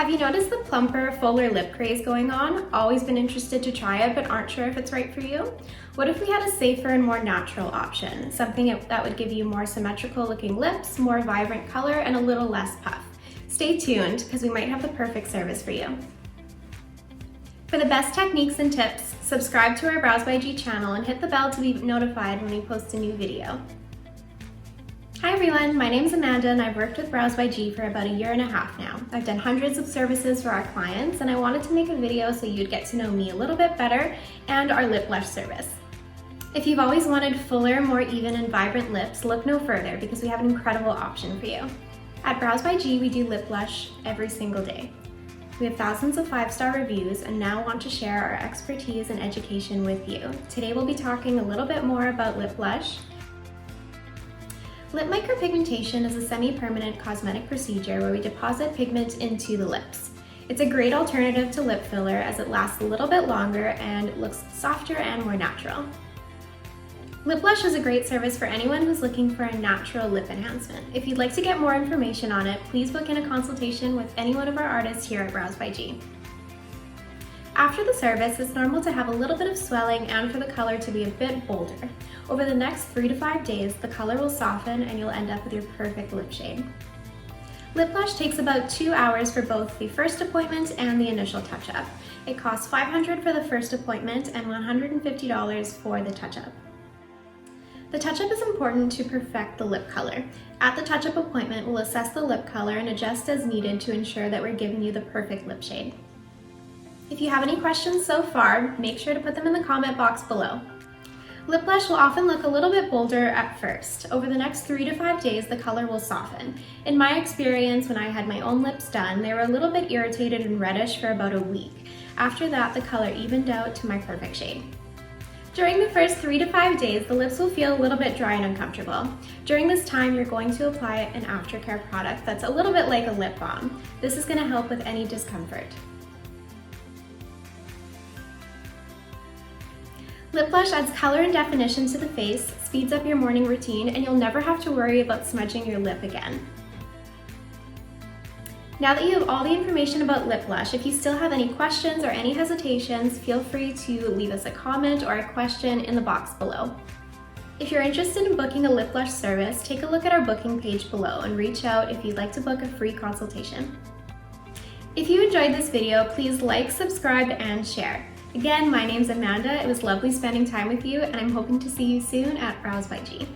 Have you noticed the plumper, fuller lip craze going on? Always been interested to try it, but aren't sure if it's right for you? What if we had a safer and more natural option? Something that would give you more symmetrical looking lips, more vibrant color, and a little less puff. Stay tuned, because we might have the perfect service for you. For the best techniques and tips, subscribe to our Brows by G channel and hit the bell to be notified when we post a new video. Hi everyone, my name is Amanda and I've worked with Brows by G for about 1.5 years now. I've done hundreds of services for our clients and I wanted to make a video so you'd get to know me a little bit better and our lip blush service. If you've always wanted fuller, more even and vibrant lips, look no further because we have an incredible option for you. At Brows by G, we do lip blush every single day. We have thousands of 5-star reviews and now want to share our expertise and education with you. Today we'll be talking a little bit more about lip blush. Lip micropigmentation is a semi-permanent cosmetic procedure where we deposit pigment into the lips. It's a great alternative to lip filler as it lasts a little bit longer and looks softer and more natural. Lip blush is a great service for anyone who's looking for a natural lip enhancement. If you'd like to get more information on it, please book in a consultation with any one of our artists here at Brows by G. After the service, it's normal to have a little bit of swelling and for the color to be a bit bolder. Over the next 3 to 5 days, the color will soften and you'll end up with your perfect lip shade. Lip blush takes about 2 hours for both the first appointment and the initial touch-up. It costs $500 for the first appointment and $150 for the touch-up. The touch-up is important to perfect the lip color. At the touch-up appointment, we'll assess the lip color and adjust as needed to ensure that we're giving you the perfect lip shade. If you have any questions so far, make sure to put them in the comment box below. Lip blush will often look a little bit bolder at first. Over the next 3 to 5 days, the color will soften. In my experience, when I had my own lips done, they were a little bit irritated and reddish for about a week. After that, the color evened out to my perfect shade. During the first 3 to 5 days, the lips will feel a little bit dry and uncomfortable. During this time, you're going to apply an aftercare product that's a little bit like a lip balm. This is going to help with any discomfort. Lip blush adds color and definition to the face, speeds up your morning routine, and you'll never have to worry about smudging your lip again. Now that you have all the information about lip blush, if you still have any questions or any hesitations, feel free to leave us a comment or a question in the box below. If you're interested in booking a lip blush service, take a look at our booking page below and reach out if you'd like to book a free consultation. If you enjoyed this video, please like, subscribe, and share. Again, my name's Amanda. It was lovely spending time with you, and I'm hoping to see you soon at Brows by G.